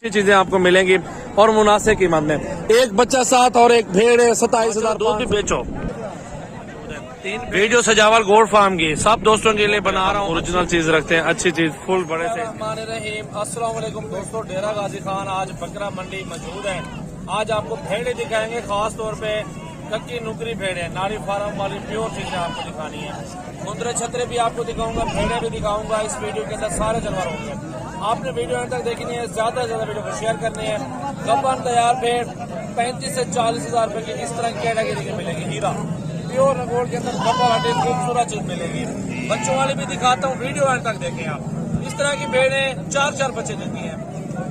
चीजें आपको मिलेंगी और मुनासिब कीमत में। एक बच्चा 7 और एक भेड़ 27,000। दूध भी बेचो। वीडियो सजावल गोल्ड फार्म की सब दोस्तों के लिए बना रहा हूँ। ओरिजिनल चीज रखते हैं, अच्छी चीज फुल बड़े से। अस्सलाम वालेकुम दोस्तों, डेरा गाजी खान आज बकरा मंडी मौजूद है। आज आपको भेड़े दिखाएंगे, खास तौर पे कच्ची नुकरी भेड़े, नारी फार्म वाली प्योर चीजें आपको दिखानी है। मुंदरे छतरे भी आपको दिखाऊंगा, भेड़े भी दिखाऊंगा। इस वीडियो के अंदर सारे जानवर होंगे। आपने वीडियो अंत तक देखनी है, ज्यादा से ज्यादा वीडियो को शेयर करनी है। गब्बन तैयार भेड़ 35 से 40,000 रुपए की इस तरह की कैटेगरी की मिलेगी। हीरा प्योर नगोल के अंदर गब्बर हटे खूबसूरत चीज मिलेगी। बच्चों वाली भी दिखाता हूँ, वीडियो अंत तक देखें आप। इस तरह की भेड़ें 4 बच्चे देती हैं।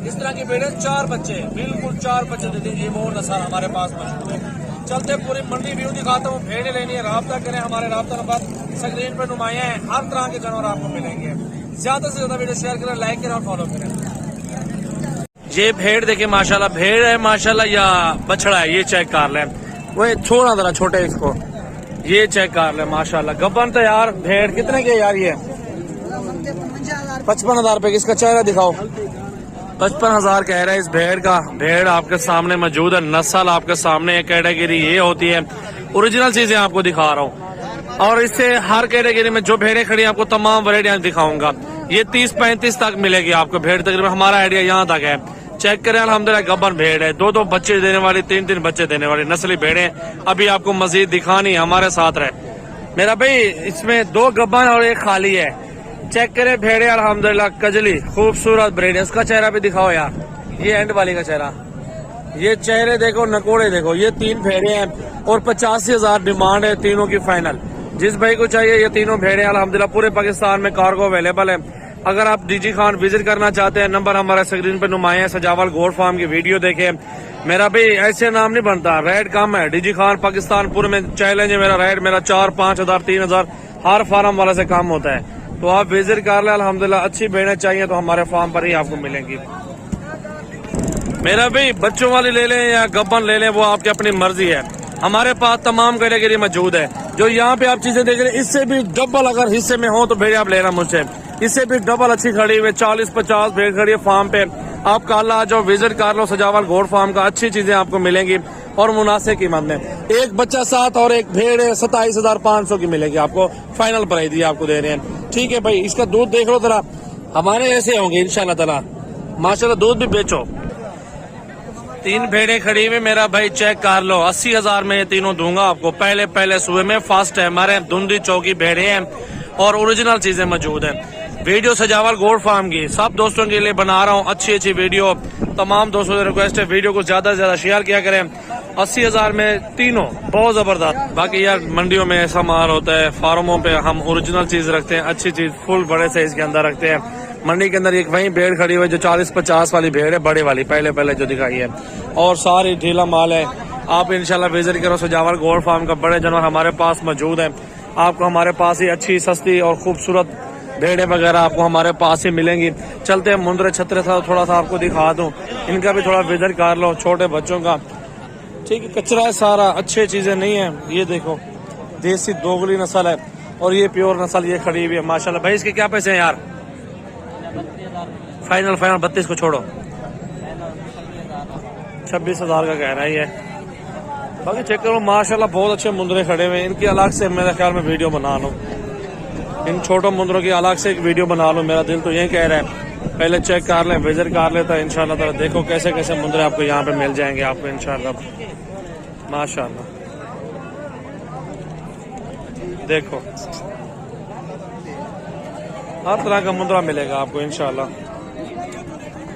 इस तरह की भेड़ें 4 बच्चे, बिल्कुल 4 बच्चे देती है। ये वो नस्ल हमारे पास मौजूद है। चलते पूरी मंडी व्यू दिखाता हूँ। भेड़ें लेनी है, राब्ता करें, हमारे राब्ता नंबर स्क्रीन पर नुमाया है। हर तरह के जानवर आपको मिलेंगे। ज्यादा से ज्यादा वीडियो शेयर करें, लाइक करें और फॉलो करें। ये भेड़ देखे माशाल्लाह, भेड़ है माशाल्लाह या बछड़ा है, ये चेक कर लें। वो छोड़ा जरा छोटे इसको, ये चेक कर ले माशाल्लाह। गब्बन तो यार भेड़ कितने के यार? ये 55,000 रुपए की। इसका चेहरा दिखाओ। 55,000 कह रहा है इस भेड़ का। भेड़ आपके सामने मौजूद है, नस्ल आपके सामने है, कैटेगरी ये होती है। ओरिजिनल चीजें आपको दिखा रहा हूँ और इससे हर कैटेगरी में जो भेड़ें खड़ी आपको तमाम वैरायटियां दिखाऊंगा। ये 30-35 तक मिलेगी आपको भेड़, तकरीबन हमारा आइडिया यहाँ तक है। चेक करें, अल्हम्दुलिल्लाह गब्बन भेड़ है। 2 बच्चे देने वाली, 3 बच्चे देने वाली नस्ली भेड़ें अभी आपको मजीद दिखानी, हमारे साथ रहे मेरा भाई। इसमें 2 गब्बन और 1 खाली है। चेक करें भेड़े अल्हम्दुलिल्लाह कजली खूबसूरत ब्रीड है। इसका चेहरा भी दिखाओ यार, ये एंड वाली का चेहरा, ये चेहरे देखो, नकोड़े देखो। ये 3 भेड़े हैं और 85,000 डिमांड है तीनों की फाइनल। जिस भाई को चाहिए ये तीनों भेड़े अल्हम्दुलिल्लाह पूरे पाकिस्तान में कार्गो अवेलेबल है। अगर आप डीजी खान विजिट करना चाहते हैं, नंबर हमारे स्क्रीन पे नुमाया है। सजावल गोल्ड फार्म की वीडियो देखें। मेरा भाई ऐसे नाम नहीं बनता, रेट कम है। डीजी खान पाकिस्तान पूरे में चैलेंज है मेरा। रेट मेरा 4-5 हजार 3,000 हर फार्म वाले से कम होता है। तो आप विजिट कर ले अल्हम्दुलिल्लाह। अच्छी भेड़ें चाहिए तो हमारे फार्म पर ही आपको मिलेंगी। मेरा भाई बच्चों वाली ले लें या गब्बन ले लें, वो आपकी अपनी मर्जी है। हमारे पास तमाम कैटेगरी मौजूद है। जो यहाँ पे आप चीजें देख रहे हैं, इससे भी डबल अगर हिस्से में हो तो भेड़े आप लेना मुझसे। इससे भी डबल अच्छी खड़ी हुई 40-50 भेड़ खड़ी है फार्म पे। आप कल आ जाओ, विजिट कर लो सजावल गोल्ड फार्म का। अच्छी चीजें आपको मिलेंगी और मुनासिब कीमत में। एक बच्चा 7 और एक भेड़ 27,500 की मिलेगी आपको। फाइनल प्राइस दी आपको दे रहे हैं, ठीक है भाई। इसका दूध देख लो जरा, हमारे ऐसे होंगे इंशाल्लाह ताला। माशाल्लाह दूध भी बेचो। 3 भेड़े खड़ी हुई मेरा भाई, चेक कर लो। 80,000 में ये तीनों दूंगा आपको। पहले सुबह में फर्स्ट है हमारे। धुंधी चौकी भेड़े हैं और ओरिजिनल चीजें मौजूद है। वीडियो सजावल गोल्ड फार्म की सब दोस्तों के लिए बना रहा हूँ, अच्छी वीडियो। तमाम दोस्तों से रिक्वेस्ट है वीडियो को ज्यादा से ज्यादा शेयर किया करें। 80,000 में तीनों बहुत जबरदस्त। बाकी यार मंडियों में ऐसा माल होता है, फार्मों पे हम ओरिजिनल चीज रखते हैं, अच्छी चीज फुल बड़े साइज के अंदर रखते हैं। मंडी के अंदर एक वही भेड़ खड़ी हुई जो 40-50 वाली भेड़ है, बड़े वाली पहले जो दिखाई है, और सारी ढीला माल है। आप इंशाल्लाह विजिट करो सजावल गोल्ड फार्म का। बड़े जानवर हमारे पास मौजूद है। आपको हमारे पास ही अच्छी सस्ती और खूबसूरत भेड़े वगैरह आपको हमारे पास ही मिलेंगी। चलते हैं मुंदरे छतरे था, थोड़ा सा आपको दिखा दूं, इनका भी थोड़ा विजिट कर लो। छोटे बच्चों का ठीक है, कचरा है सारा, अच्छी चीजें नहीं है। ये देखो देसी दोगली नस्ल है और ये प्योर नस्ल ये खड़ी हुई है माशाल्लाह। भाई इसके क्या पैसे हैं यार? फाइनल 32 को छोड़ो, 26,000 का कह रहा है ये। बाकी चेक करो माशाल्लाह बहुत अच्छे मुंदरे खड़े हुए हैं। इनकी अलग से मेरे ख्याल में वीडियो बना लो, इन छोटों मुंदरों की अलग से एक वीडियो बना लो। मेरा दिल तो यही कह रहा है, पहले चेक कर लें, विजिट कर लेता है इंशाल्लाह ताला। देखो कैसे कैसे मुंदरे आपको यहाँ पे मिल जाएंगे आपको इंशाल्लाह माशाल्लाह। देखो हर तरह का मुंदरा मिलेगा आपको इंशाल्लाह।